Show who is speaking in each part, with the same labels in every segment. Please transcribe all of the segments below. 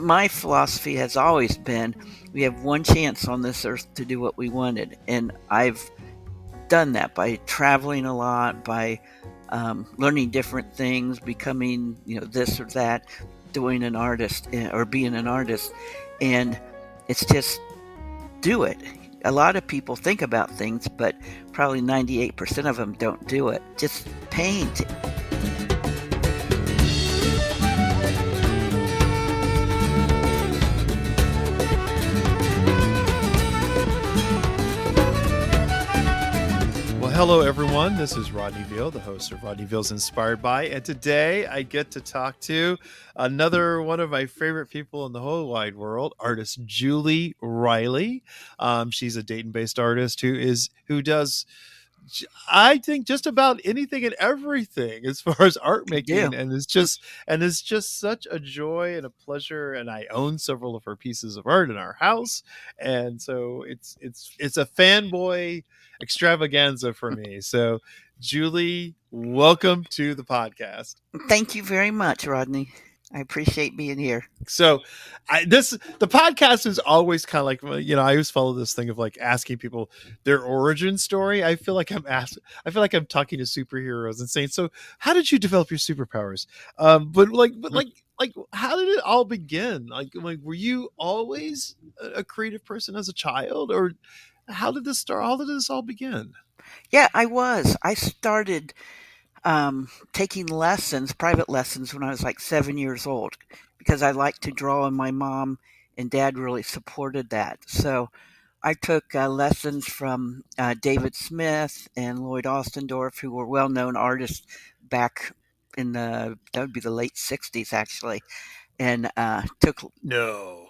Speaker 1: my philosophy has always been we have one chance on this earth to do what we wanted. And I've done that by traveling a lot, by learning different things, becoming, this or that, doing an artist or being an artist. And it's just do it. A lot of people think about things, but probably 98% of them don't do it. Just paint.
Speaker 2: Hello, everyone. This is Rodney Veal, the host of Rodney Veal's Inspired By. And today I get to talk to another one of my favorite people in the whole wide world, artist Julie Riley. She's a Dayton-based artist who does, I think, just about anything and everything as far as art making, and it's just such a joy and a pleasure. And I own several of her pieces of art in our house, and so it's a fanboy extravaganza for me. So, Julie, welcome to the podcast.
Speaker 1: Thank you very much, Rodney. I appreciate being here.
Speaker 2: So the podcast is always kind of like, I always follow this thing of like asking people their origin story. I feel like I'm talking to superheroes and saying, so how did you develop your superpowers? But how did it all begin? Like were you always a creative person as a child, or how did this start? How did this all begin?
Speaker 1: Yeah, I started taking private lessons, when I was like 7 years old, because I liked to draw, and my mom and dad really supported that. So I took lessons from David Smith and Lloyd Ostendorf, who were well-known artists back in that would be the late 60s, actually. And
Speaker 2: No.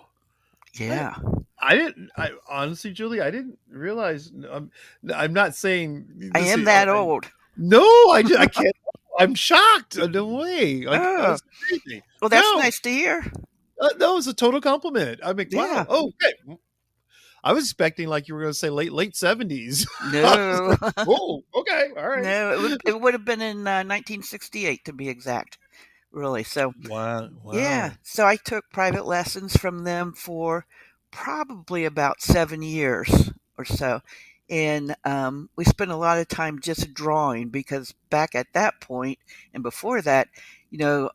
Speaker 1: Yeah.
Speaker 2: I honestly, Julie, I didn't realize. I'm not saying
Speaker 1: I am that old.
Speaker 2: No, I can't. I'm shocked. No way. That's crazy.
Speaker 1: Well, that's nice to hear.
Speaker 2: That was a total compliment. I mean, wow. Oh, okay. I was expecting like you were going to say late 70s.
Speaker 1: No.
Speaker 2: Oh, okay. All right.
Speaker 1: No, it would have been in 1968 to be exact. Really. So
Speaker 2: wow.
Speaker 1: Yeah. So I took private lessons from them for probably about 7 years or so. And we spent a lot of time just drawing, because back at that point and before that,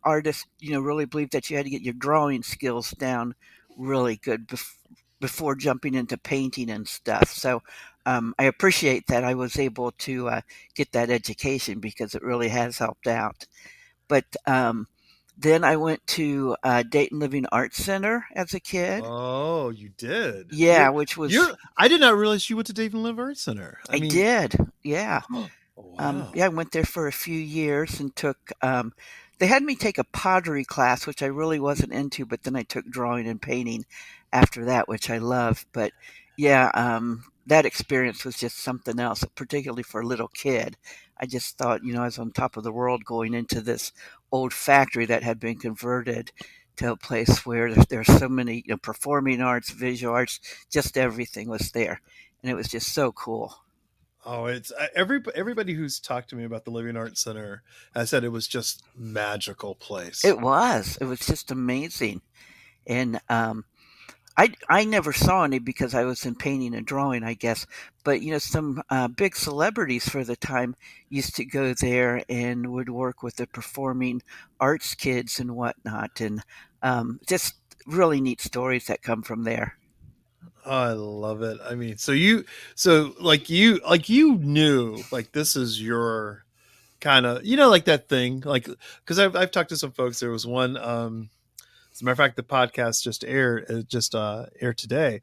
Speaker 1: artists, really believed that you had to get your drawing skills down really good before jumping into painting and stuff. So I appreciate that I was able to get that education, because it really has helped out. But then I went to Dayton Living Arts Center as a kid.
Speaker 2: Oh, you did?
Speaker 1: Yeah, which was...
Speaker 2: I did not realize you went to Dayton Living Arts Center.
Speaker 1: I did, yeah.
Speaker 2: Oh, wow.
Speaker 1: I went there for a few years and took... they had me take a pottery class, which I really wasn't into, but then I took drawing and painting after that, which I love. But yeah, that experience was just something else, particularly for a little kid. I just thought, I was on top of the world going into this old factory that had been converted to a place where there's so many, performing arts, visual arts, just everything was there. And it was just so cool.
Speaker 2: Oh, it's everybody who's talked to me about the Living Arts Center has said it was just a magical place.
Speaker 1: It was just amazing. And I never saw any, because I was in painting and drawing, I guess. But, some big celebrities for the time used to go there and would work with the performing arts kids and whatnot. And just really neat stories that come from there.
Speaker 2: Oh, I love it. I mean, you knew, like, this is your kind of, like that thing, like, because I've talked to some folks. There was one, as a matter of fact, the podcast just aired today.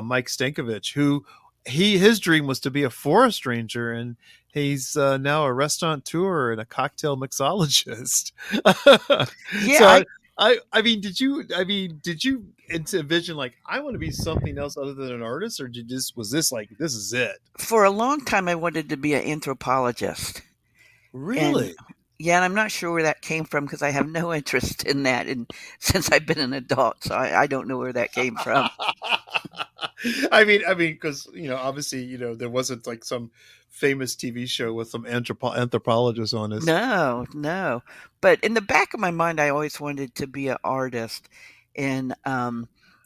Speaker 2: Mike Stankovich, who his dream was to be a forest ranger, and he's now a restaurateur and a cocktail mixologist.
Speaker 1: Yeah.
Speaker 2: So I mean, did you envision like, I want to be something else other than an artist, or was this like, this is it?
Speaker 1: For a long time, I wanted to be an anthropologist.
Speaker 2: Really?
Speaker 1: And I'm not sure where that came from, because I have no interest in that, and since I've been an adult, so I don't know where that came from.
Speaker 2: I mean, because obviously, there wasn't like some famous TV show with some anthropologists on it.
Speaker 1: No. But in the back of my mind, I always wanted to be an artist. And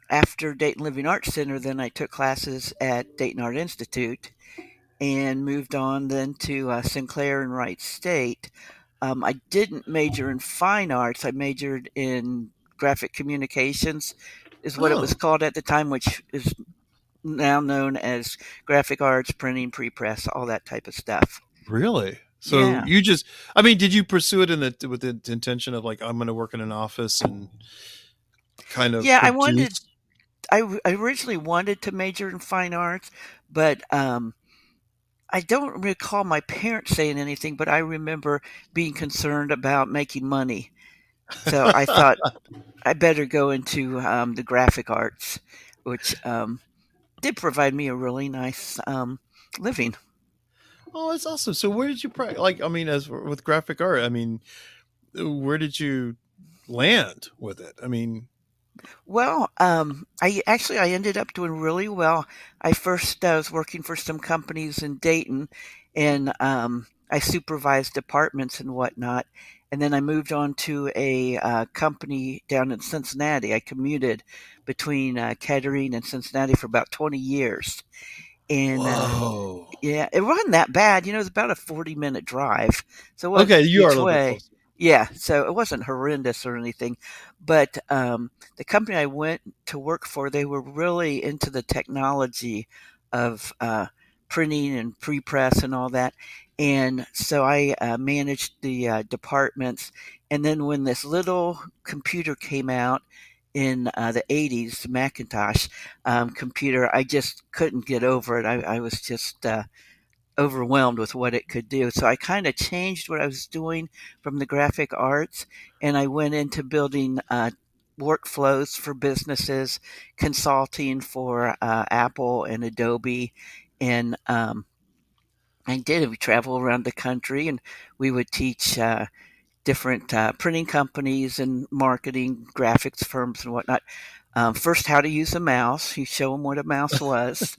Speaker 1: after Dayton Living Arts Center, then I took classes at Dayton Art Institute and moved on then to Sinclair and Wright State. I didn't major in fine arts. I majored in graphic communications, is what it was
Speaker 2: Oh,
Speaker 1: called at the time, which is now known as graphic arts, printing, pre-press, all that type of stuff.
Speaker 2: really? So
Speaker 1: Yeah.
Speaker 2: you just, I mean, did you pursue it in the with the intention of like I'm going to work in an office and kind of
Speaker 1: Yeah,
Speaker 2: produce?
Speaker 1: I originally wanted to major in fine arts, but I don't recall my parents saying anything, but I remember being concerned about making money. So I thought I better go into the graphic arts, which did provide me a really nice living.
Speaker 2: Oh, that's awesome. So where did you like? I mean, as with graphic art, I mean, where did you land with it? I mean,
Speaker 1: Well, I ended up doing really well. I first was working for some companies in Dayton, and I supervised departments and whatnot. And then I moved on to a company down in Cincinnati. I commuted between Kettering and Cincinnati for about 20 years, and
Speaker 2: whoa.
Speaker 1: yeah, it wasn't that bad. You know, it was about a 40-minute drive. So it was
Speaker 2: Okay, you are a
Speaker 1: each
Speaker 2: little bit
Speaker 1: way.
Speaker 2: closer.
Speaker 1: Yeah, so it wasn't horrendous or anything. But the company I went to work for, they were really into the technology of printing and pre-press and all that. And so I managed the departments. And then when this little computer came out in the 80s, the Macintosh computer, I just couldn't get over it. I was just overwhelmed with what it could do. So I kind of changed what I was doing from the graphic arts, and I went into building workflows for businesses, consulting for Apple and Adobe, and I did. We travel around the country, and we would teach different printing companies and marketing graphics firms and whatnot. First, how to use a mouse. You show them what a mouse was,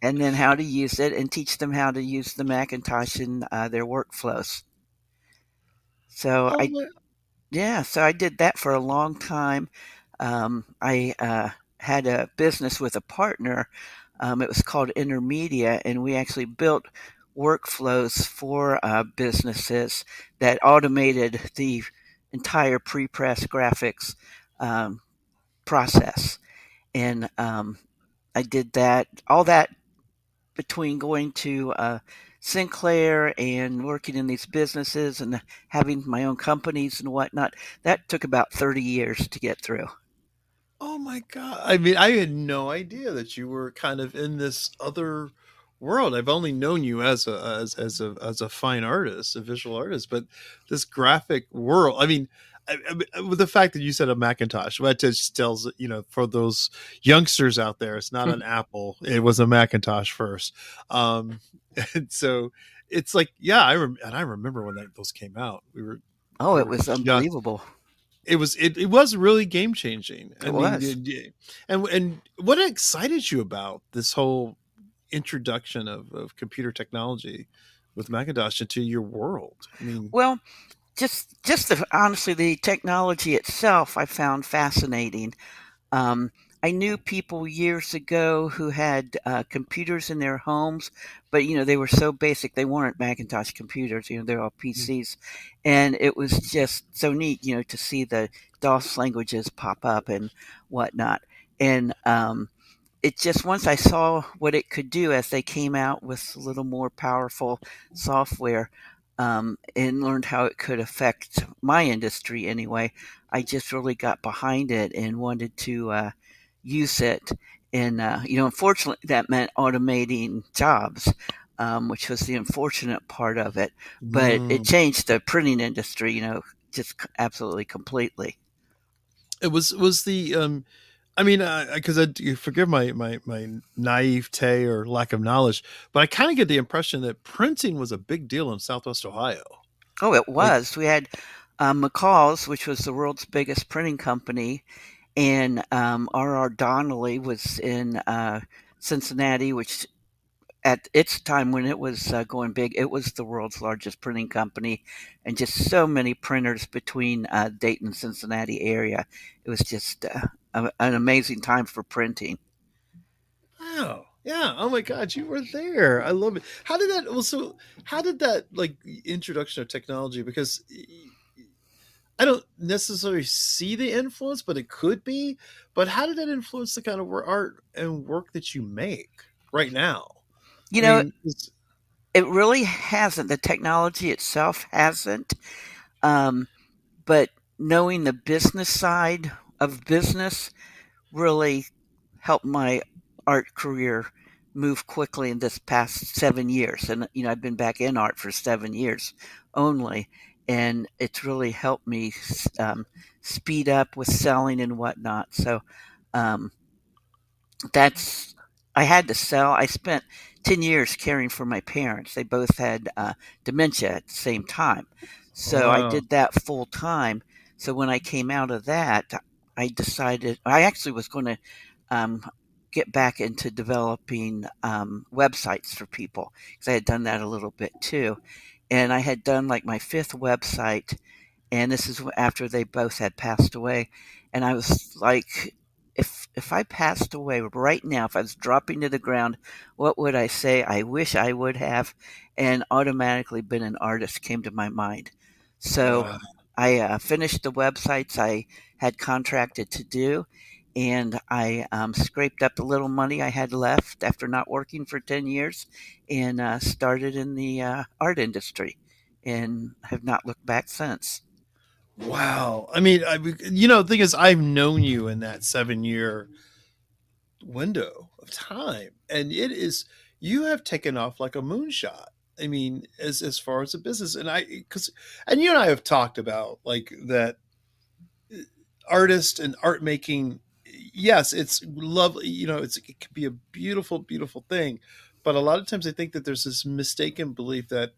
Speaker 1: and then how to use it, and teach them how to use the Macintosh in their workflows. So
Speaker 2: Oh,
Speaker 1: yeah, so I did that for a long time. I had a business with a partner. It was called Intermedia, and we actually built workflows for businesses that automated the entire pre-press graphics um, process. And I did that, all that between going to Sinclair and working in these businesses and having my own companies and whatnot. That took about 30 years to get through.
Speaker 2: oh my god! I mean, I had no idea that you were kind of in this other world. I've only known you as as a fine artist, a visual artist, but this graphic world. I mean, with the fact that you said a Macintosh, that just tells for those youngsters out there, it's not an Apple. It was a Macintosh first, and so it's like, yeah, I remember when those came out.
Speaker 1: Oh,
Speaker 2: We
Speaker 1: it
Speaker 2: were
Speaker 1: was
Speaker 2: just
Speaker 1: unbelievable.
Speaker 2: it was really game changing. I
Speaker 1: It
Speaker 2: mean,
Speaker 1: was.
Speaker 2: and what excited you about this whole introduction of computer technology with Macintosh into your world? I mean,
Speaker 1: Well, just honestly, the technology itself I found fascinating. Um, I knew people years ago who had computers in their homes, but they were so basic they weren't Macintosh computers. They're all PCs, and it was just so neat, to see the DOS languages pop up and whatnot. And it just once I saw what it could do as they came out with a little more powerful software, and learned how it could affect my industry anyway, I just really got behind it and wanted to use it. And unfortunately, that meant automating jobs, which was the unfortunate part of it. But it
Speaker 2: mm,
Speaker 1: changed the printing industry, just absolutely completely.
Speaker 2: it was the I mean, because you forgive my naivete or lack of knowledge, but I kind of get the impression that printing was a big deal in Southwest Ohio.
Speaker 1: Oh, it
Speaker 2: Like,
Speaker 1: was. We had McCall's, which was the world's biggest printing company, and R.R. Donnelly was in Cincinnati, which at its time when it was going big, it was the world's largest printing company, and just so many printers between Dayton, Cincinnati area. It was just an amazing time for printing.
Speaker 2: Wow. Yeah. Oh my God, you were there. I love it. How did that also? How did that like introduction of technology? Because I don't necessarily see the influence, but it could be. But how did that influence the kind of art and work that you make right now?
Speaker 1: You
Speaker 2: I
Speaker 1: know,
Speaker 2: mean, it's
Speaker 1: it really hasn't. The technology itself hasn't. Um, but knowing the business side of business really helped my art career move quickly in this past 7 years. And, I've been back in art for 7 years only. And it's really helped me speed up with selling and whatnot. So, um, that's I had to sell. I spent 10 years caring for my parents. They both had dementia at the same time. So I
Speaker 2: wow.
Speaker 1: did that full time. So when I came out of that, I decided I actually was going to um, get back into developing websites for people because I had done that a little bit too. And I had done like my fifth website, and this is after they both had passed away. And I was like, if I passed away right now, if I was dropping to the ground, what would I say? I wish I would have, and automatically been an artist came to my mind. So
Speaker 2: Wow.
Speaker 1: I finished the websites I had contracted to do, and I scraped up the little money I had left after not working for 10 years, and started in the art industry, and have not looked back since.
Speaker 2: Wow. The thing is, I've known you in that 7 year window of time, and it is you have taken off like a moonshot. I mean, as far as a business, and you and I have talked about like that artist and art making. Yes, it's lovely. It can be a beautiful, beautiful thing, but a lot of times I think that there's this mistaken belief that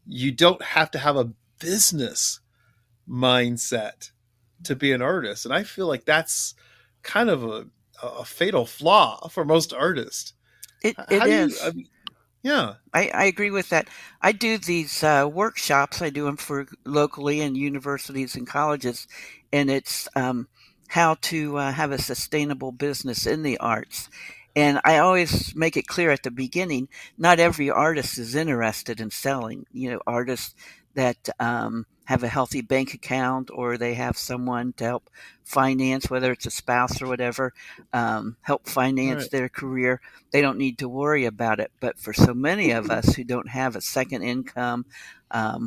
Speaker 2: you don't have to have a business mindset to be an artist, and I feel like that's kind of a fatal flaw for most artists.
Speaker 1: It
Speaker 2: How do you? I
Speaker 1: is.
Speaker 2: mean, yeah.
Speaker 1: I agree with that. I do these workshops. I do them for locally in universities and colleges, and it's how to have a sustainable business in the arts. And I always make it clear at the beginning, not every artist is interested in selling. Artists that have a healthy bank account, or they have someone to help finance, whether it's a spouse or whatever, help finance
Speaker 2: Right.
Speaker 1: their career, they don't need to worry about it. But for so many of us who don't have a second income,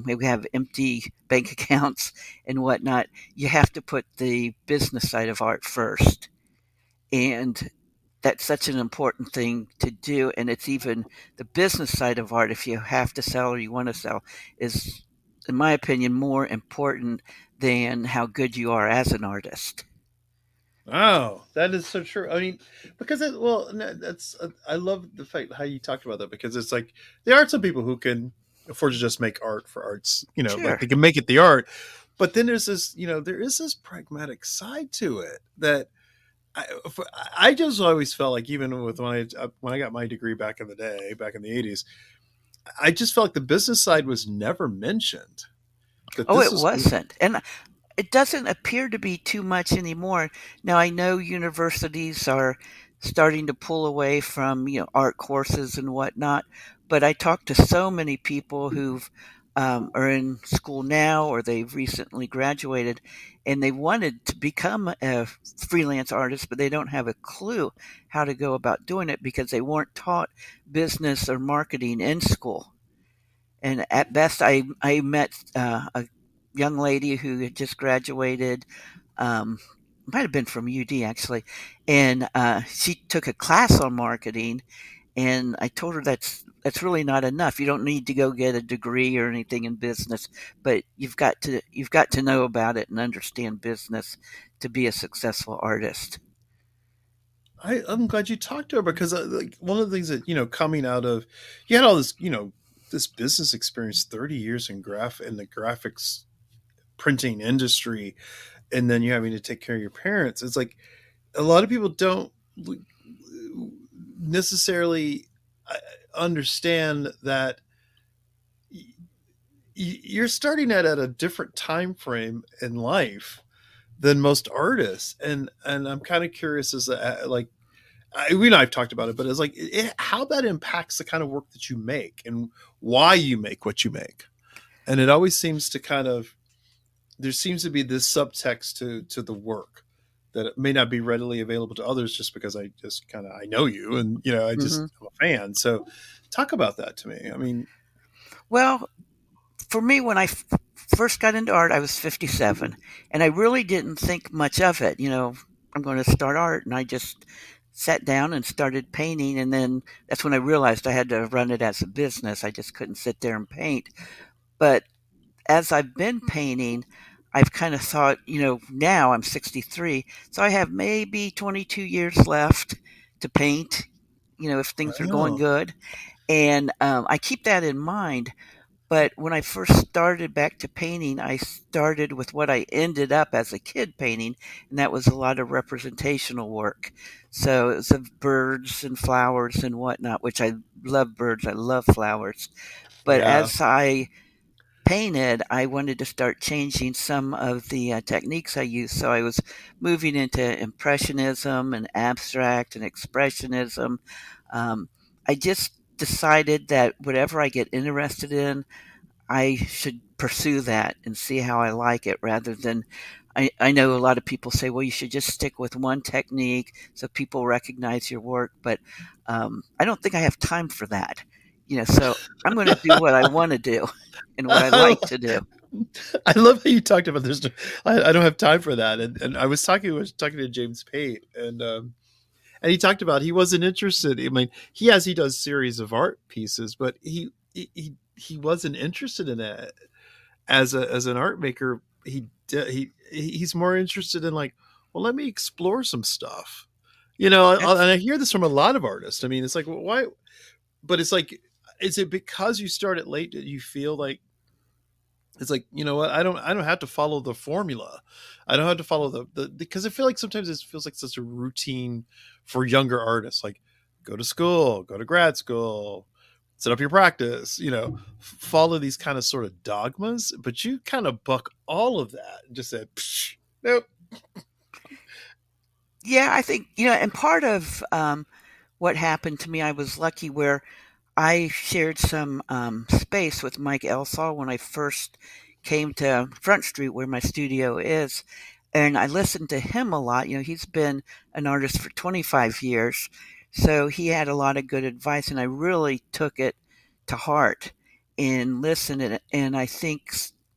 Speaker 1: we have empty bank accounts and whatnot, you have to put the business side of art first. And that's such an important thing to do. And it's even the business side of art, if you have to sell or you want to sell, is, in my opinion, more important than how good you are as an artist.
Speaker 2: Oh, that is so true. I mean, because that's I love the fact how you talked about that, because it's like there are some people who can afford to just make art for arts. Like
Speaker 1: Sure.
Speaker 2: they can make it the art, but then there's this. There is this pragmatic side to it that I just always felt like, even with when I got my degree back in the day, back in the '80s, I just felt like the business side was never mentioned. That
Speaker 1: Oh,
Speaker 2: this
Speaker 1: it
Speaker 2: is
Speaker 1: wasn't. And it doesn't appear to be too much anymore. Now, I know universities are starting to pull away from, art courses and whatnot, but I talk to so many people who've are in school now, or they've recently graduated, and they wanted to become a freelance artist, but they don't have a clue how to go about doing it because they weren't taught business or marketing in school. And at best, I met a young lady who had just graduated. Um, Might have been from UD actually, and she took a class on marketing. And I told her that's really not enough. You don't need to go get a degree or anything in business, but you've got to know about it and understand business to be a successful artist.
Speaker 2: I'm glad you talked to her, because like one of the things that coming out of, you had all this this business experience, 30 years in the graphics printing industry, and then you having to take care of your parents. It's like a lot of people don't necessarily I understand that you're starting at a different time frame in life than most artists, and I'm kind of curious as like we know I've talked about it, but it's like how that impacts the kind of work that you make and why you make what you make. And it always seems to kind of there seems to be this subtext to the work that it may not be readily available to others just because I just kind of I know you and I just
Speaker 1: Hmm.
Speaker 2: I'm a fan. So talk about that to me. I mean,
Speaker 1: Well, for me, when I first got into art, I was 57, and I really didn't think much of it. I'm going to start art, and I just sat down and started painting, and then that's when I realized I had to run it as a business. I just couldn't sit there and paint. But as I've been painting, I've kind of thought, now I'm 63, so I have maybe 22 years left to paint, if things are going
Speaker 2: oh,
Speaker 1: good. And I keep that in mind. But when I first started back to painting, I started with what I ended up as a kid painting, and that was a lot of representational work. So it was of birds and flowers and whatnot, which I love birds, I love flowers. But
Speaker 2: yeah,
Speaker 1: as I painted, I wanted to start changing some of the techniques I use. So I was moving into impressionism and abstract and expressionism. Um, I just decided that whatever I get interested in, I should pursue that and see how I like it rather than. I know a lot of people say, well, you should just stick with one technique so people recognize your work, but I don't think I have time for that. So I'm going to do what I want to do and what I like to do.
Speaker 2: I love how you talked about this. I don't have time for that. And I was talking to James Pate, and he talked about he wasn't interested. I mean, he does series of art pieces, but he wasn't interested in it as an art maker. He's more interested in like, well, let me explore some stuff. And
Speaker 1: That's
Speaker 2: I hear this from a lot of artists. I mean, it's like, well, why? But it's like, is it because you started late that you feel like it's like, you know what, I don't have to follow the formula. I don't have to follow the because I feel like sometimes it feels like such a routine for younger artists, like go to school, go to grad school, set up your practice, follow these kind of sort of dogmas, but you kind of buck all of that and just said, Psh, nope.
Speaker 1: Yeah, I think, and part of what happened to me, I was lucky where I shared some space with Mike Elsall when I first came to Front Street, where my studio is. And I listened to him a lot. He's been an artist for 25 years. So he had a lot of good advice, and I really took it to heart and listened. And I think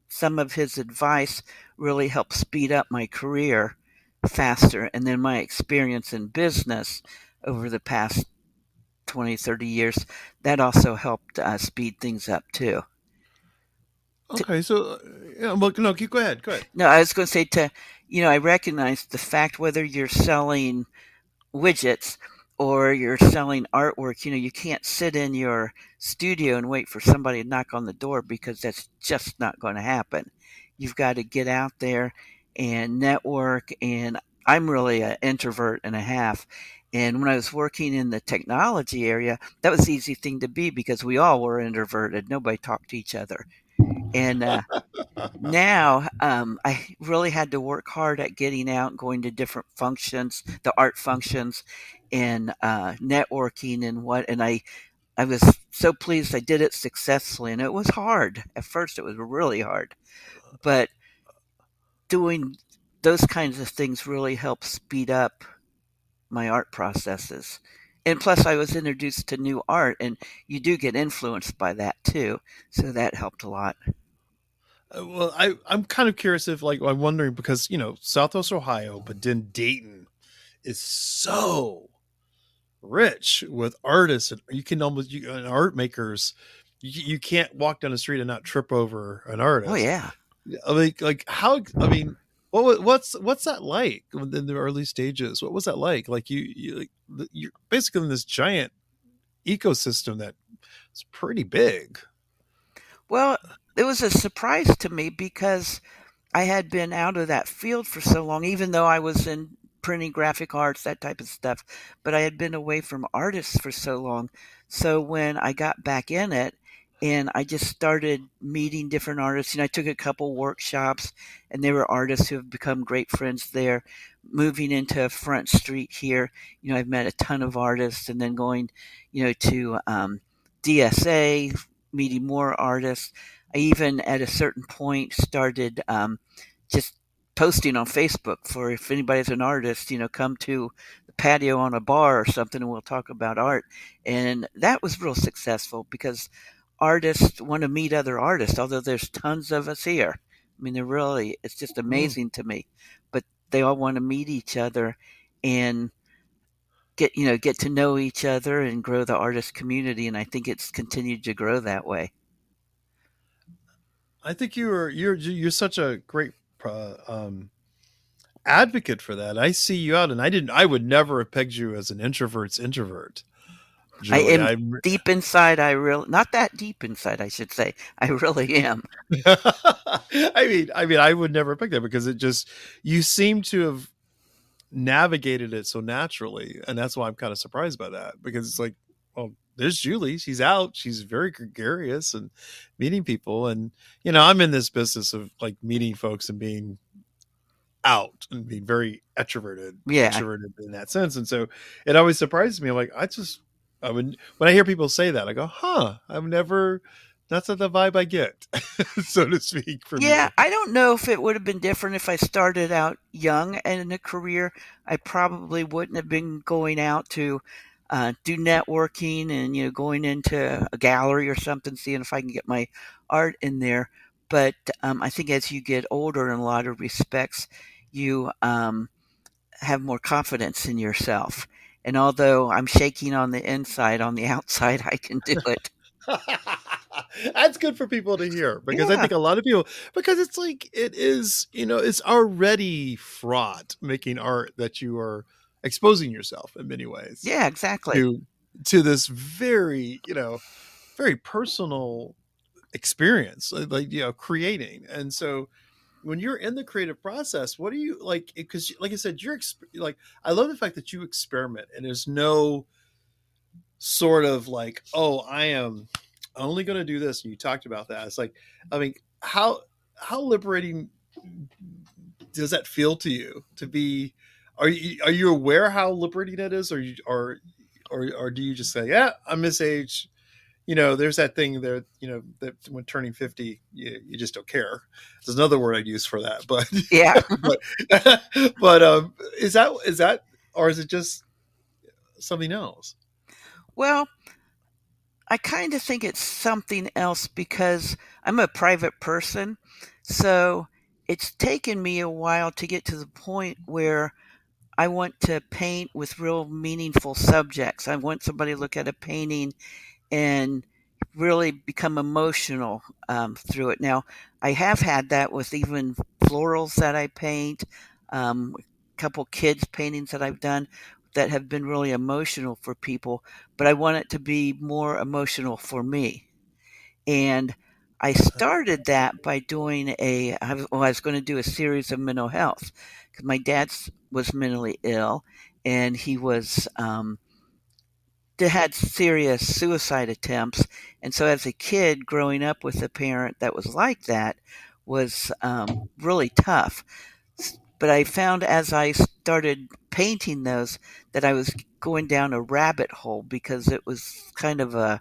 Speaker 1: some of his advice really helped speed up my career faster. And then my experience in business over the past 20, 30 years, that also helped speed things up too. T-
Speaker 2: Okay, so yeah, well, no, keep go ahead, go ahead.
Speaker 1: no, I was going to say I recognize the fact whether you're selling widgets or you're selling artwork, you can't sit in your studio and wait for somebody to knock on the door because that's just not going to happen. You've got to get out there and network. And I'm really an introvert and a half. And when I was working in the technology area, that was the easy thing to be because we all were introverted. Nobody talked to each other. And now I really had to work hard at getting out and going to different functions, the art functions, and networking and and I was so pleased I did it successfully. And it was hard at first; it was really hard, but doing those kinds of things really helped speed up my art processes. And plus, I was introduced to new art, and you do get influenced by that too. So that helped a lot.
Speaker 2: Well, I'm kind of curious if like I'm wondering because Southwest Ohio, but then Dayton is so rich with artists, and you can almost and art makers. You can't walk down the street and not trip over an
Speaker 1: Oh
Speaker 2: artist.
Speaker 1: yeah.
Speaker 2: I mean, like how? I mean, what's that like in the early stages? What was that like? Like you're basically in this giant ecosystem that's pretty big.
Speaker 1: Well, it was a surprise to me because I had been out of that field for so long, even though I was in printing, graphic arts, that type of stuff. But I had been away from artists for so long. So when I got back in it and I just started meeting different artists, I took a couple workshops and there were artists who have become great friends there. Moving into Front Street here, I've met a ton of artists and then going, to DSA, meeting more artists. I even at a certain point started just posting on Facebook for if anybody's an artist, come to the patio on a bar or something and we'll talk about art. And that was real successful because artists want to meet other artists, although there's tons of us here. I mean, it's just
Speaker 2: Mm.
Speaker 1: amazing to me. But they all want to meet each other and get to know each other and grow the artist community. And I think it's continued to grow that way.
Speaker 2: I think you're such a great advocate for that. I see you out, and I would never have pegged you as an introvert's introvert,
Speaker 1: I
Speaker 2: Julie.
Speaker 1: am deep inside. Not that deep inside, I should say. I really am.
Speaker 2: I would never pick that because you seem to have navigated it so naturally, and that's why I'm kind of surprised by that because it's like, well, there's Julie. She's out. She's very gregarious and meeting people, and I'm in this business of like meeting folks and being out and being very
Speaker 1: Yeah.
Speaker 2: introverted in that sense. And so it always surprises me. I'm like, when I hear people say that, I go, huh, that's not the vibe I get, so to speak, from
Speaker 1: Yeah,
Speaker 2: you.
Speaker 1: I don't know if it would have been different if I started out young and in a career. I probably wouldn't have been going out to do networking and going into a gallery or something, seeing if I can get my art in there. But I think as you get older, in a lot of respects, you have more confidence in yourself. And although I'm shaking on the inside, on the outside, I can do it.
Speaker 2: That's good for people to hear because I
Speaker 1: Yeah,
Speaker 2: think a lot of people, because it's like it is, it's already fraught making art that you are exposing yourself in many ways
Speaker 1: yeah, exactly.
Speaker 2: to this very, very personal experience, like creating. And so when you're in the creative process, what do you like? Because like I said, like, I love the fact that you experiment and there's no sort of like, oh, I am only going to do this. And you talked about that. It's like, I mean, how liberating does that feel to you to be? Are you aware how liberating it is, or do you just say, yeah, I'm this age? There's that thing there, that when turning 50, you just don't care. There's another word I'd use for that, but
Speaker 1: Yeah.
Speaker 2: but is that, or is it just something else?
Speaker 1: Well, I kind of think it's something else because I'm a private person. So it's taken me a while to get to the point where I want to paint with real meaningful subjects. I want somebody to look at a painting and really become emotional through it. Now, I have had that with even florals that I paint, a couple kids' paintings that I've done that have been really emotional for people, but I want it to be more emotional for me. And I started that by doing I was going to do a series of mental health because my dad was mentally ill and he was, had serious suicide attempts. And so as a kid growing up with a parent that was like that was really tough. But I found as I started painting those that I was going down a rabbit hole because it was kind of a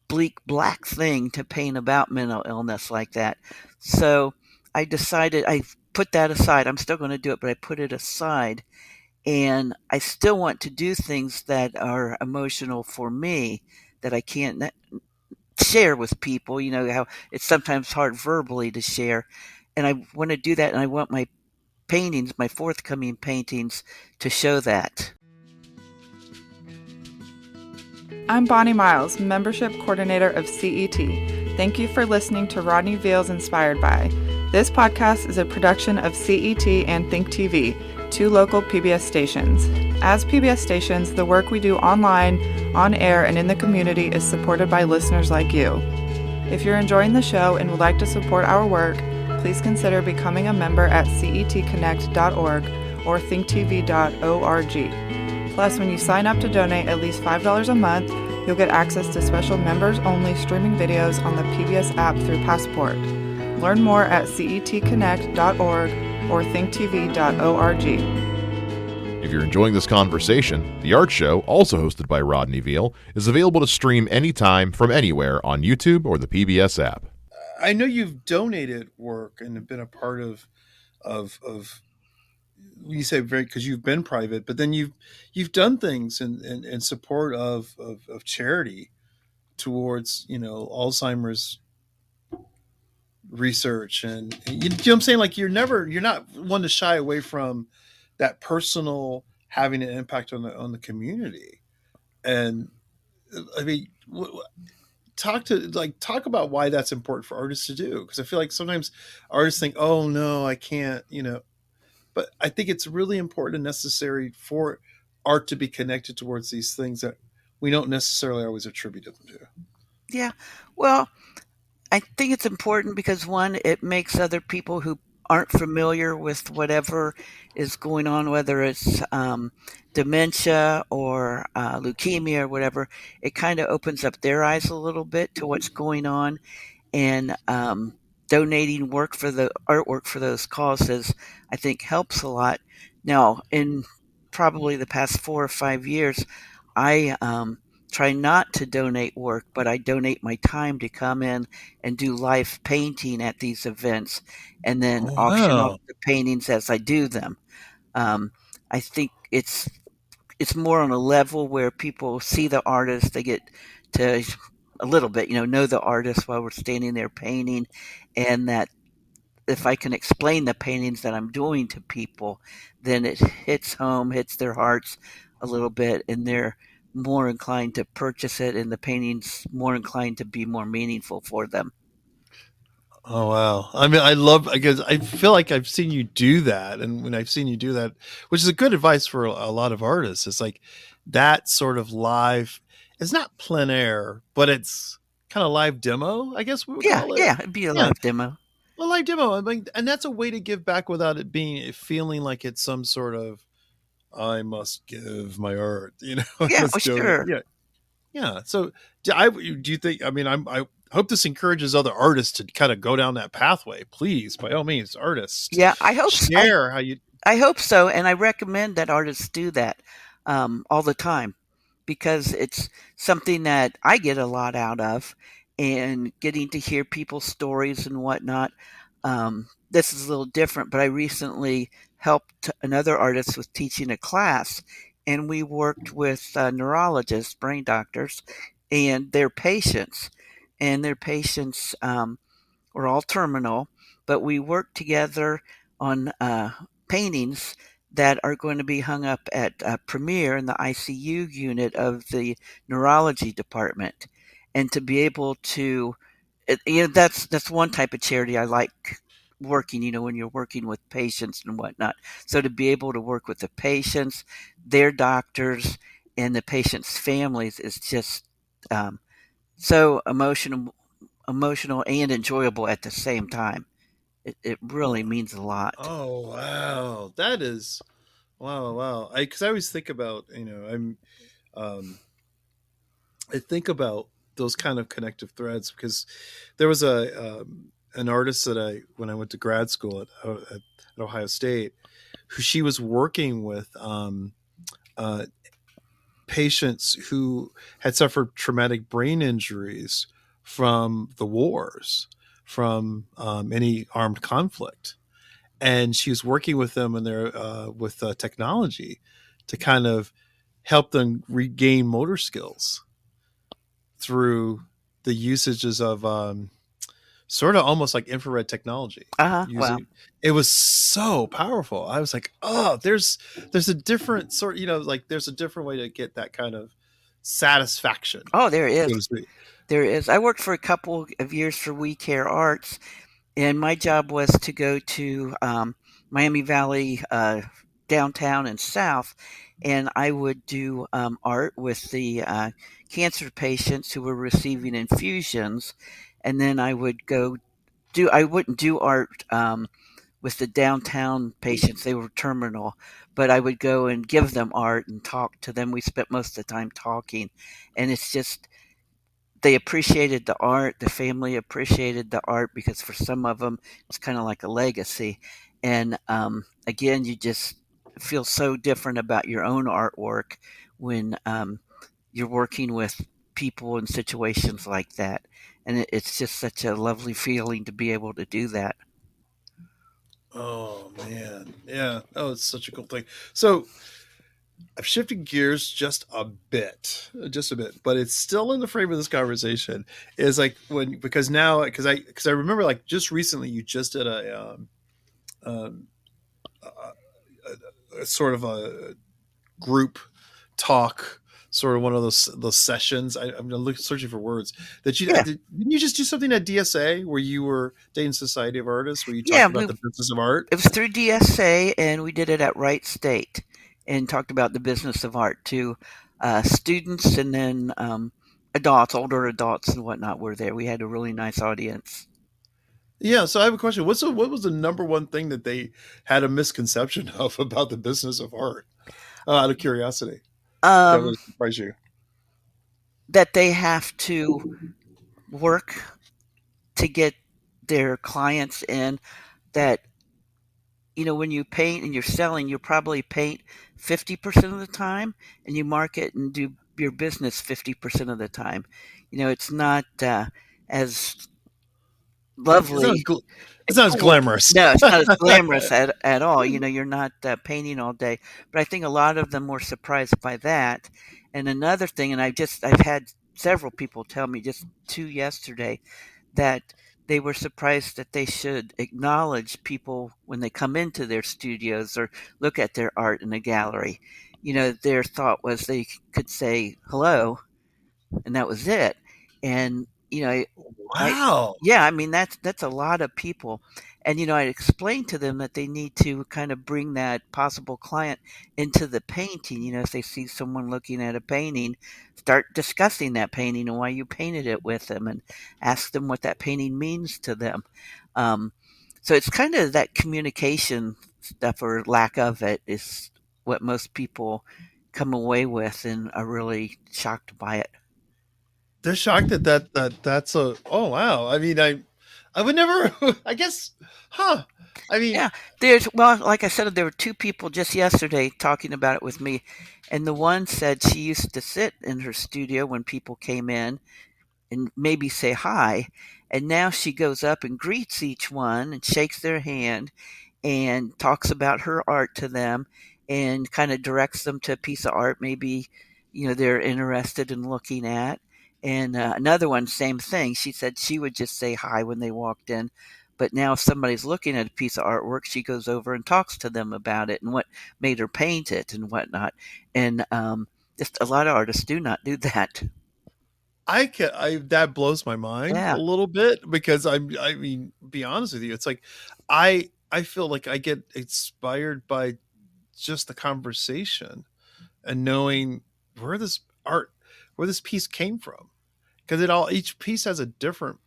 Speaker 1: bleak black thing to paint about mental illness like that. So I decided I put that aside. I'm still going to do it, but I put it aside. And I still want to do things that are emotional for me that I can't share with people. You know how it's sometimes hard verbally to share. And I want to do that. And I want my paintings, my forthcoming paintings, to show that.
Speaker 3: I'm Bonnie Miles, Membership Coordinator of CET. Thank you for listening to Rodney Veal's Inspired By. This podcast is a production of CET and ThinkTV, two local PBS stations. As PBS stations, the work we do online, on air, and in the community is supported by listeners like you. If you're enjoying the show and would like to support our work, please consider becoming a member at cetconnect.org or thinktv.org. Plus, when you sign up to donate at least $5 a month, you'll get access to special members-only streaming videos on the PBS app through Passport. Learn more at cetconnect.org or thinktv.org.
Speaker 4: If you're enjoying this conversation, The Art Show, also hosted by Rodney Veal, is available to stream anytime from anywhere on YouTube or the PBS app.
Speaker 2: I know you've donated work and have been a part of you say very because you've been private, but then you've done things in support of charity towards Alzheimer's research and you know what I'm saying, like you're not one to shy away from that personal having an impact on the community. And I mean, talk about why that's important for artists to do, because I feel like sometimes artists think, oh no, I can't, but I think it's really important and necessary for art to be connected towards these things that we don't necessarily always attribute them to.
Speaker 1: Yeah. Well, I think it's important because one, it makes other people who aren't familiar with whatever is going on, whether it's dementia or leukemia or whatever, it kind of opens up their eyes a little bit to what's going on. And donating work for the artwork for those causes, I think helps a lot. Now, in probably the past 4 or 5 years, I try not to donate work, but I donate my time to come in and do live painting at these events and then
Speaker 2: Oh
Speaker 1: auction off
Speaker 2: wow.
Speaker 1: the paintings as I do them. Um, I think it's more on a level where people see the artist, they get to a little bit, know the artist while we're standing there painting, and that if I can explain the paintings that I'm doing to people, then it hits home, hits their hearts a little bit, and they're more inclined to purchase it, and the paintings more inclined to be more meaningful for them.
Speaker 2: Oh wow. I mean, I love because I feel like I've seen you do that, and when I've seen you do that, which is a good advice for a lot of artists, it's like that sort of live. It's not plein air, but it's kind of live demo, I guess we would
Speaker 1: Yeah,
Speaker 2: call it.
Speaker 1: yeah, it'd be a
Speaker 2: Yeah,
Speaker 1: live demo.
Speaker 2: a live demo. I mean, and that's a way to give back without it being feeling like it's some sort of I must give my art, I
Speaker 1: Yeah, well,
Speaker 2: must donate.
Speaker 1: sure.
Speaker 2: Yeah, yeah. So, do you think? I mean, I hope this encourages other artists to kind of go down that pathway. Please, by all means, artists,
Speaker 1: Yeah,
Speaker 2: share how you.
Speaker 1: I hope so, and I recommend that artists do that all the time because it's something that I get a lot out of, and getting to hear people's stories and whatnot. This is a little different, but I recently helped another artist with teaching a class, and we worked with neurologists, brain doctors, and their patients, and their patients. We're all terminal, but we work together on paintings that are going to be hung up at Premier in the ICU unit of the neurology department. And to be able to, that's one type of charity I like working, when you're working with patients and whatnot. So to be able to work with the patients, their doctors, and the patients' families is just so emotional and enjoyable at the same time. It really means a lot.
Speaker 2: Oh wow, that is wow, wow. Because I always think about um, I think about those kind of connective threads because there was a an artist that I when I went to grad school at Ohio State, who she was working with uh, patients who had suffered traumatic brain injuries from the wars, from any armed conflict, and she was working with them and their with technology to kind of help them regain motor skills through the usages of sort of almost like infrared technology.
Speaker 1: Well,
Speaker 2: Using it was so powerful. I was like, oh, there's a different sort, like there's a different way to get that kind of satisfaction,
Speaker 1: oh, there is.
Speaker 2: so to speak.
Speaker 1: There is. I worked for a couple of years for We Care Arts, and my job was to go to Miami Valley, downtown and south, and I would do art with the cancer patients who were receiving infusions, and then I would go do. I wouldn't do art with the downtown patients. They were terminal, but I would go and give them art and talk to them. We spent most of the time talking, and it's just they appreciated the art. The family appreciated the art because for some of them, it's kind of like a legacy. And again, you just feel so different about your own artwork when you're working with people in situations like that. And it's just such a lovely feeling to be able to do that.
Speaker 2: Oh man, yeah. Oh, it's such a cool thing. So I'm shifting gears just a bit, but it's still in the frame of this conversation. Is like when because now because I remember like just recently you just did um, a sort of a group talk, sort of one of those sessions. I'm searching for words that
Speaker 1: Yeah.
Speaker 2: didn't you just do something at DSA where you were Dayton Society of Artists where you
Speaker 1: Yeah.
Speaker 2: talked about the business of art?
Speaker 1: It was through DSA, and we did it at Wright State and talked about the business of art to students and then adults, older adults and whatnot were there. We had a really nice audience.
Speaker 2: Yeah, so I have a question. What was the number one thing that they had a misconception of about the business of art? Out of curiosity, that
Speaker 1: Um,
Speaker 2: would surprise you.
Speaker 1: that they have to work to get their clients in, that when you paint and you're selling, you probably paint 50% of the time and you market and do your business 50% of the time. It's not as
Speaker 2: It's not
Speaker 1: lovely
Speaker 2: it's
Speaker 1: and
Speaker 2: not as
Speaker 1: cool.
Speaker 2: glamorous.
Speaker 1: No, it's not as glamorous at all. You're not painting all day. But I think a lot of them were surprised by that. And another thing, and I've had several people tell me, just two yesterday, that they were surprised that they should acknowledge people when they come into their studios or look at their art in a gallery. Their thought was they could say hello and that was it. And I
Speaker 2: Wow.
Speaker 1: yeah, I mean that's a lot of people. And I explained to them that they need to kind of bring that possible client into the painting. If they see someone looking at a painting, start discussing that painting and why you painted it with them, and ask them what that painting means to them. Um, so it's kind of that communication stuff or lack of it is what most people come away with and are really shocked by it.
Speaker 2: They're shocked that's a oh wow. I mean I would never I guess huh. I mean
Speaker 1: Yeah, like I said, there were two people just yesterday talking about it with me, and the one said she used to sit in her studio when people came in and maybe say hi, and now she goes up and greets each one and shakes their hand and talks about her art to them and kind of directs them to a piece of art maybe they're interested in looking at. And another one, same thing. She said she would just say hi when they walked in, but now if somebody's looking at a piece of artwork, she goes over and talks to them about it and what made her paint it and whatnot. And just a lot of artists do not do that.
Speaker 2: I that blows my mind a
Speaker 1: Yeah.
Speaker 2: little bit because I mean be honest with you, it's like I feel like I get inspired by just the conversation and knowing where this art where this piece came from, because it all each piece has a different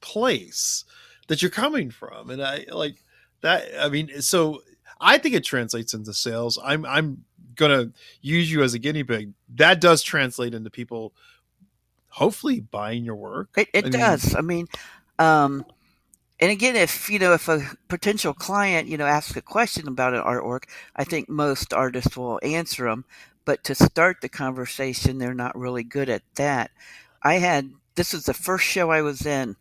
Speaker 2: place that you're coming from, and I like that. I mean, so I think it translates into sales. I'm gonna use you as a guinea pig. That does translate into people hopefully buying your work.
Speaker 1: It
Speaker 2: I mean,
Speaker 1: does. I mean, um, and again, if a potential client, asks a question about an artwork, I think most artists will answer them. But to start the conversation, they're not really good at that. This was the first show I was in,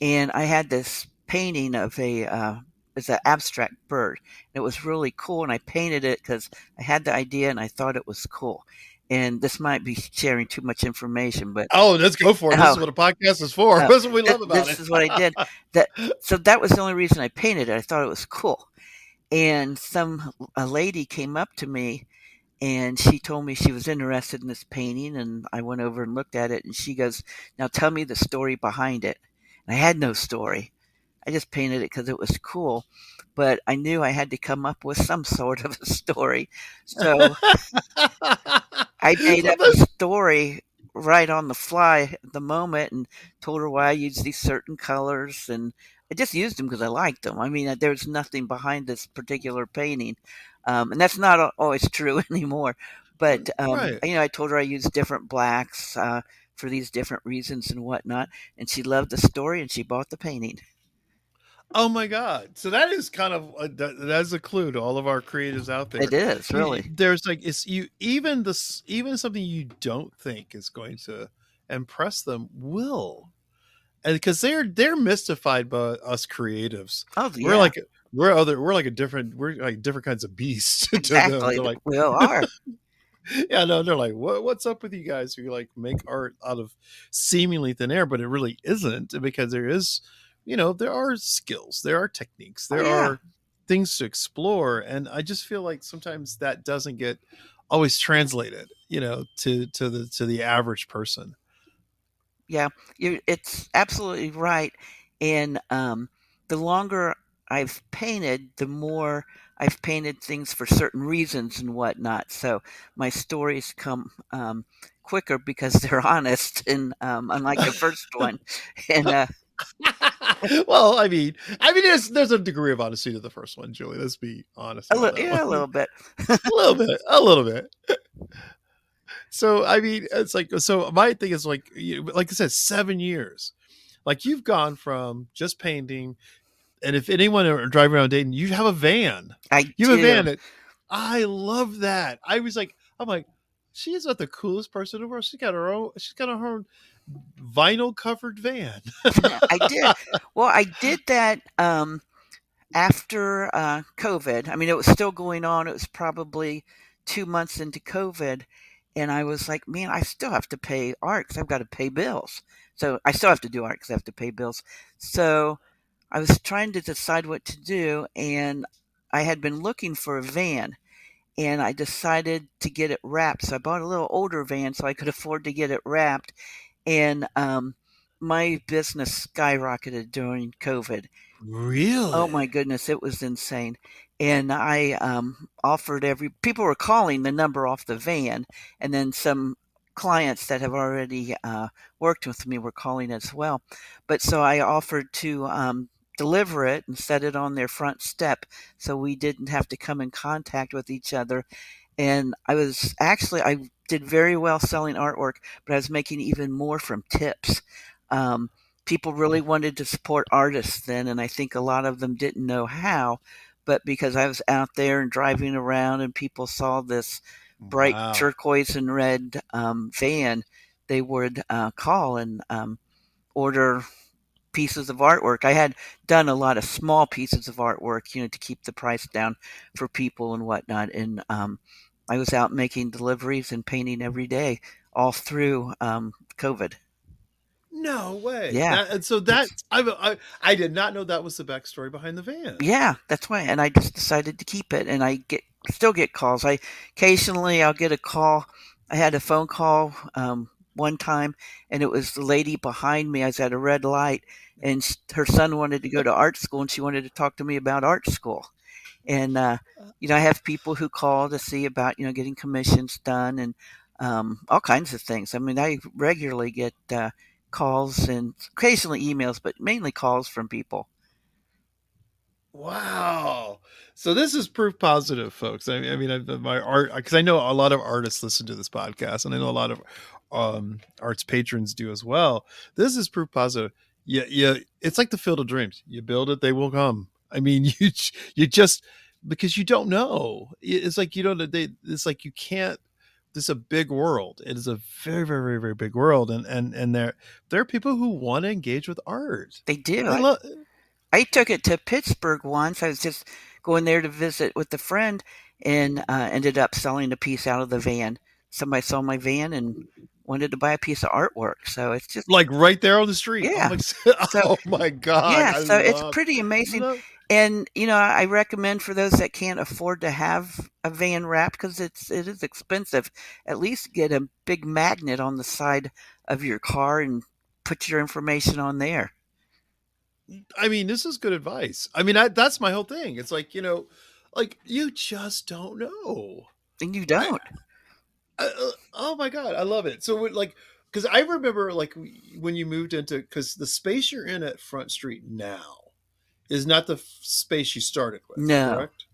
Speaker 1: and I had this painting of it's an abstract bird. It was really cool, and I painted it because I had the idea and I thought it was cool. And this might be sharing too much information, but
Speaker 2: oh, let's go for it. This is
Speaker 1: oh,
Speaker 2: what a podcast is for.
Speaker 1: uh,
Speaker 2: That's what we love about
Speaker 1: this
Speaker 2: it.
Speaker 1: is what I did. That so that was the only reason I painted it. I thought it was cool. And a lady came up to me and she told me she was interested in this painting, and I went over and looked at it, and she goes, "Now tell me the story behind it." And I had no story. I just painted it because it was cool, but I knew I had to come up with some sort of a story. So I made
Speaker 2: Well,
Speaker 1: up a story right on the fly at the moment and told her why I use these certain colors and I just used them because I liked them. I mean, there's nothing behind this particular painting, and that's not always true anymore. But
Speaker 2: Right.
Speaker 1: I told her I used different blacks for these different reasons and whatnot, and she loved the story and she bought the painting.
Speaker 2: Oh my God! So that is kind of that's a clue to all of our creatives out
Speaker 1: It
Speaker 2: there.
Speaker 1: is really,
Speaker 2: There's like it's you even this even something you don't think is going to impress them will, and because they're mystified by us creatives.
Speaker 1: oh
Speaker 2: We're
Speaker 1: yeah,
Speaker 2: like we're like different kinds of beasts to them.
Speaker 1: exactly.
Speaker 2: They're like,
Speaker 1: We all are.
Speaker 2: yeah, no, they're like, what's up with you guys who like make art out of seemingly thin air, but it really isn't because there is, there are skills, there are techniques,
Speaker 1: Oh
Speaker 2: there
Speaker 1: yeah,
Speaker 2: are things to explore, and I just feel like sometimes that doesn't get always translated, to the average person.
Speaker 1: yeah. It's absolutely right. And the longer I've painted, the more I've painted things for certain reasons and whatnot. So my stories come quicker because they're honest, and unlike the first one. And
Speaker 2: Well, there's a degree of honesty to the first one, Julie. Let's be honest about that
Speaker 1: yeah, a
Speaker 2: one.
Speaker 1: little bit.
Speaker 2: A little bit. So it's like so. My thing is like, like I said, 7 years. Like you've gone from just painting, and if anyone are driving around Dayton, you have a van.
Speaker 1: I
Speaker 2: You have a van.
Speaker 1: do.
Speaker 2: That I love that. I'm like, she is not the coolest person in the world. She's got her own. She's got her own vinyl covered van.
Speaker 1: I did. Well, I did that. After COVID. I mean, it was still going on. It was probably 2 months into COVID. And I was like, man, I still have to pay art because I've got to pay bills. So I still have to do art because I have to pay bills. So I was trying to decide what to do. And I had been looking for a van and I decided to get it wrapped. So I bought a little older van so I could afford to get it wrapped. And my business skyrocketed during COVID. Oh
Speaker 2: Really?
Speaker 1: my goodness, it was insane. And I offered people were calling the number off the van, and then some clients that have already worked with me were calling as well. But so I offered to deliver it and set it on their front step so we didn't have to come in contact with each other. And I did very well selling artwork, but I was making even more from tips. Um, People really wanted to support artists then, and I think a lot of them didn't know how. But because I was out there and driving around, and people saw this bright
Speaker 2: Wow.
Speaker 1: turquoise and red van, they would call and order pieces of artwork. I had done a lot of small pieces of artwork, to keep the price down for people and whatnot. And I was out making deliveries and painting every day all through COVID.
Speaker 2: No way.
Speaker 1: Yeah.
Speaker 2: That and so that I did not know that was the backstory behind the van.
Speaker 1: Yeah, that's why. And I just decided to keep it. And still get calls. I'll get a call. I had a phone call one time, and it was the lady behind me. I was at a red light, and her son wanted to go to art school, and she wanted to talk to me about art school. And I have people who call to see about getting commissions done and all kinds of things. I mean, I regularly get calls and occasionally emails, but mainly calls from people.
Speaker 2: Wow. So this is proof positive, folks. My art, because I know a lot of artists listen to this podcast, and I know a lot of arts patrons do as well. This is proof positive. Yeah, yeah. It's like the field of dreams. You build it, they will come. I mean, you just because you don't know. It's like you don't. It's like you can't. This is a big world. It is a very, very, very, very big world, and there are people who want to engage with art.
Speaker 1: They do.
Speaker 2: I love.
Speaker 1: I took it to Pittsburgh once. I was just going there to visit with a friend and ended up selling a piece out of the van. Somebody saw my van and wanted to buy a piece of artwork. So it's just,
Speaker 2: Like right there on the street.
Speaker 1: yeah. So,
Speaker 2: Oh my God.
Speaker 1: yeah,
Speaker 2: I
Speaker 1: so it's
Speaker 2: love,
Speaker 1: pretty amazing.
Speaker 2: love.
Speaker 1: And, I recommend for those that can't afford to have a van wrap because it is expensive, at least get a big magnet on the side of your car and put your information on there.
Speaker 2: This is good advice. That's my whole thing. It's like, like you just don't know.
Speaker 1: And you
Speaker 2: I,
Speaker 1: don't.
Speaker 2: oh my God. I love it. So like, cause I remember like when you moved into, cause the space you're in at Front Street now, is not the space you started with,
Speaker 1: No,
Speaker 2: correct?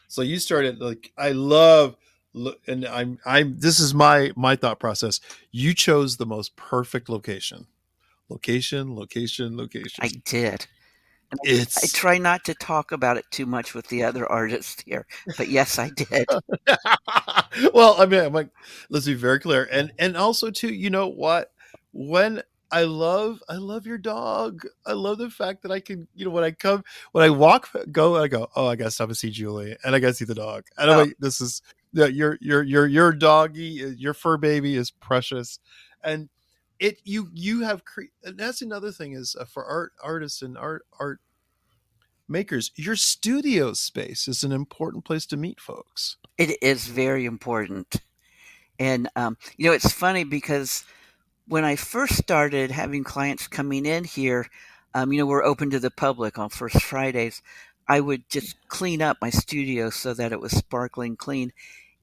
Speaker 2: So you started like I love, and I'm. This is my thought process. You chose the most perfect location,
Speaker 1: I
Speaker 2: location.
Speaker 1: did. And I
Speaker 2: It's
Speaker 1: try not to talk about it too much with the other artists here, but yes, I did.
Speaker 2: well, I mean, I'm like, let's be very clear, and also too, you know what? When I love your dog. I love the fact that I can, when I come, when I walk, I go, oh, I gotta stop and see Julie, and I gotta see the dog, and I'm
Speaker 1: Oh,
Speaker 2: like, this is, yeah, your doggy, your fur baby is precious, and you have and that's another thing is for artists and art makers, your studio space is an important place to meet folks.
Speaker 1: it is very important. And, it's funny because when I first started having clients coming in here, we're open to the public on first Fridays. I would just clean up my studio so that it was sparkling clean.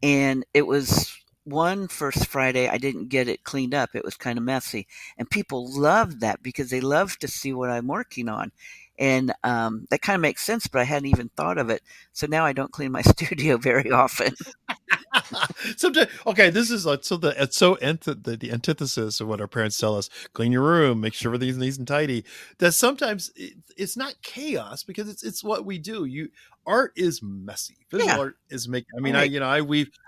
Speaker 1: And it was one first Friday, I didn't get it cleaned up. It was kind of messy. And people loved that because they love to see what I'm working on. And that kind of makes sense, but I hadn't even thought of it. So now I don't clean my studio very often.
Speaker 2: Sometimes, okay, this is like, so the antithesis of what our parents tell us: clean your room, make sure everything's nice and tidy. That sometimes it's not chaos because it's what we do. Art is messy. Visual
Speaker 1: Yeah,
Speaker 2: art is make. I mean,
Speaker 1: right.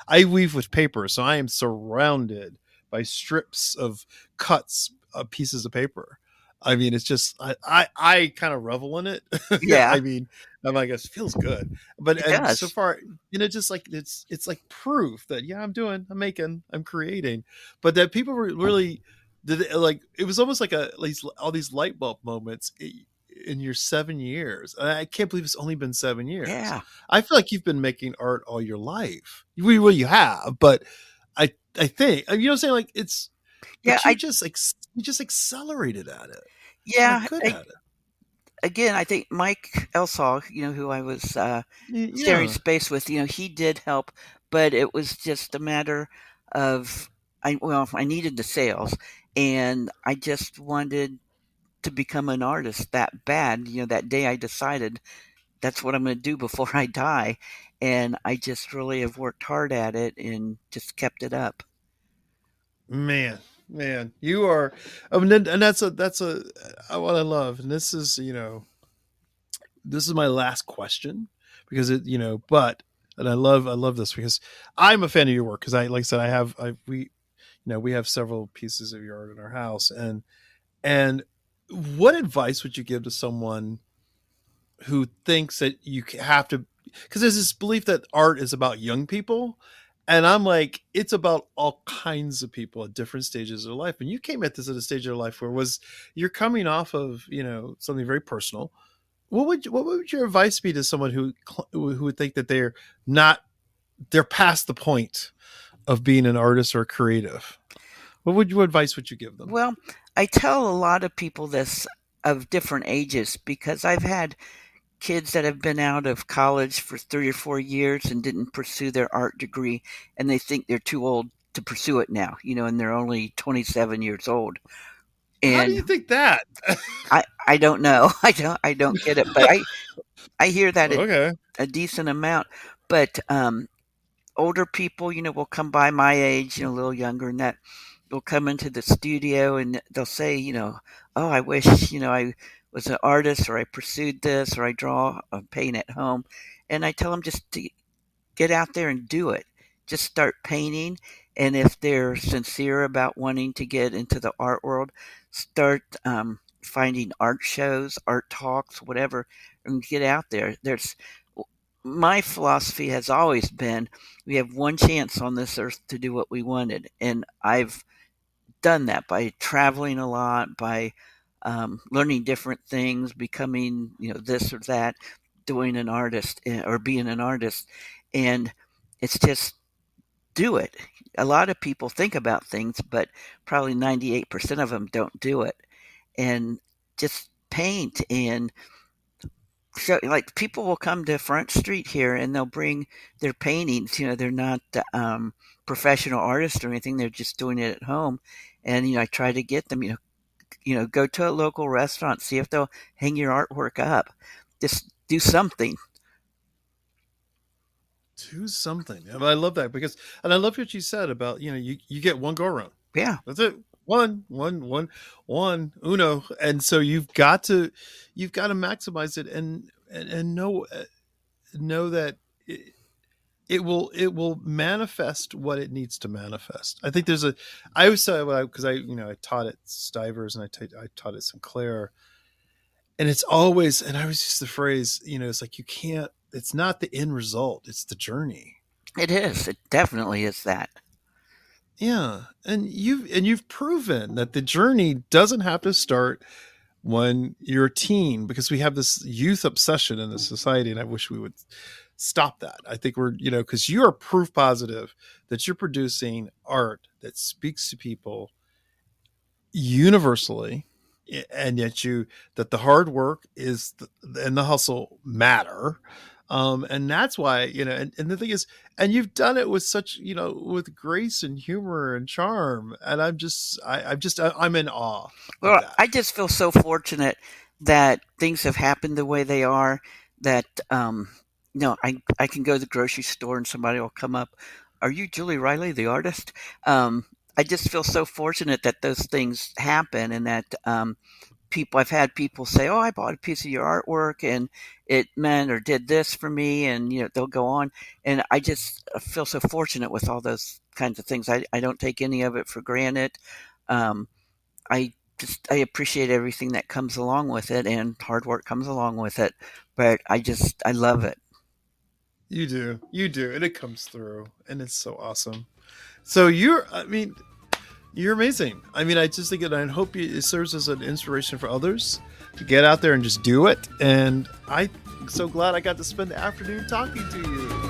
Speaker 2: I weave with paper, so I am surrounded by strips of cuts of pieces of paper. I mean, it's just I kind of revel in it.
Speaker 1: Yeah,
Speaker 2: I mean, I'm like, it feels good, but
Speaker 1: it
Speaker 2: and so
Speaker 1: does.
Speaker 2: far, just like it's like proof that yeah, I'm making, I'm creating, but that people were really like, it was almost like at least all these light bulb moments in your 7 years. And I can't believe it's only been 7 years.
Speaker 1: Yeah.
Speaker 2: I feel like you've been making art all your life. You have, but I think, you know what I'm saying, like it's,
Speaker 1: Yeah,
Speaker 2: but you just accelerated at it. You're
Speaker 1: yeah,
Speaker 2: good at it.
Speaker 1: again, I think Mike Elsaw, who I was sharing
Speaker 2: Yeah.
Speaker 1: space with, he did help, but it was just a matter of I needed the sales, and I just wanted to become an artist that bad. That day I decided that's what I'm going to do before I die, and I just really have worked hard at it and just kept it up.
Speaker 2: Man, man, you are, I mean, and that's what I love. And this is, this is my last question because but, and I love this because I'm a fan of your work because like I said, we have several pieces of your art in our house. And what advice would you give to someone who thinks that you have to, because there's this belief that art is about young people, and I'm like, it's about all kinds of people at different stages of their life. And you came at this at a stage of your life where you're coming off of something very personal. What would your advice be to someone who would think that they're past the point of being an artist or creative? What advice would you give them?
Speaker 1: Well, I tell a lot of people this of different ages because I've had kids that have been out of college for 3 or 4 years and didn't pursue their art degree, and they think they're too old to pursue it now, and they're only 27 years old.
Speaker 2: How do
Speaker 1: And
Speaker 2: you think that?
Speaker 1: I don't know. I don't get it, but I hear that
Speaker 2: Okay.
Speaker 1: a decent amount. But older people, will come by my age, a little younger than that, will come into the studio and they'll say, oh, I wish, I was an artist or I pursued this or I draw or paint at home. And I tell them just to get out there and do it. Just start painting. And if they're sincere about wanting to get into the art world, start finding art shows, art talks, whatever, and get out there. My philosophy has always been we have one chance on this earth to do what we wanted. And I've done that by traveling a lot, by learning different things, becoming, this or that, doing an artist or being an artist. And it's just do it. A lot of people think about things, but probably 98% of them don't do it. And just paint and show, like people will come to Front Street here and they'll bring their paintings. They're not professional artists or anything. They're just doing it at home. And, I try to get them, go to a local restaurant, see if they'll hang your artwork up. just do something.
Speaker 2: Do something. But I love that because, and I love what you said about, you get one go around.
Speaker 1: Yeah,
Speaker 2: That's it. One, uno. And so you've got to maximize it and know that it will manifest what it needs to manifest. I think I always say, because I taught at Stivers and I taught at Sinclair, and it's always, and I always use the phrase, it's like it's not the end result, it's the journey.
Speaker 1: it is. It definitely is that.
Speaker 2: Yeah, and you've proven that the journey doesn't have to start when you're a teen, because we have this youth obsession in this society, and I wish we would stop that. I think we're, because you are proof positive that you're producing art that speaks to people universally, and yet that the hard work and the hustle matter. And that's why, and the thing is, and you've done it with such, with grace and humor and charm. And I'm in awe of
Speaker 1: Well,
Speaker 2: that.
Speaker 1: I just feel so fortunate that things have happened the way they are. That I can go to the grocery store and somebody will come up. Are you Julie Riley, the artist? I just feel so fortunate that those things happen, and that I've had people say, "Oh, I bought a piece of your artwork and it meant or did this for me," and they'll go on. And I just feel so fortunate with all those kinds of things. I don't take any of it for granted. Um, I appreciate everything that comes along with it, and hard work comes along with it. But I love it.
Speaker 2: You do, and it comes through, and it's so awesome. So you're amazing. I mean, I just think it, I hope it serves as an inspiration for others to get out there and just do it. And I'm so glad I got to spend the afternoon talking to you.